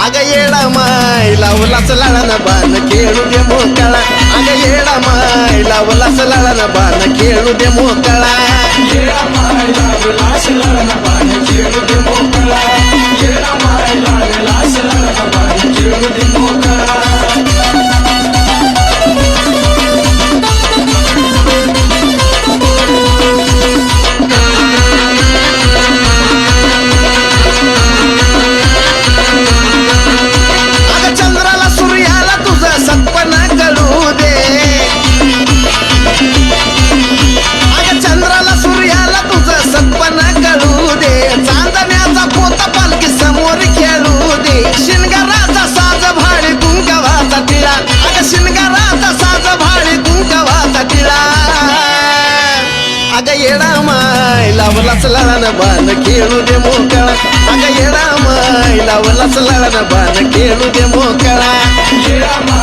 अग येडा माय लावलाच लाळान बाण खेळू दे मोकळा अग येडा माय लावलाच लाळान बाण खेळू दे मोकळा येडा माय लावलास लळण बाण खेळू दे मोकळा येडा माय लावलास लळण बाण खेळू दे मोकळा अग चंद्राला सूर्याला तुझं सत्पना कळू दे अग चंद्राला सूर्याला तुझं सत्पना कळू दे चांदण्याचा पोता पालखी समोर खेळू दे शिनगाराचा साज भाडी कुंकवाचा टिळा अग शिनगाराचा साज भाडी कुंकवाचा टिळा अग येडा माय लावलाच लळण बाण खेळू दे मोकळा अग येडा माय लावलाच लळण बाण खेळू दे मोकळा येडा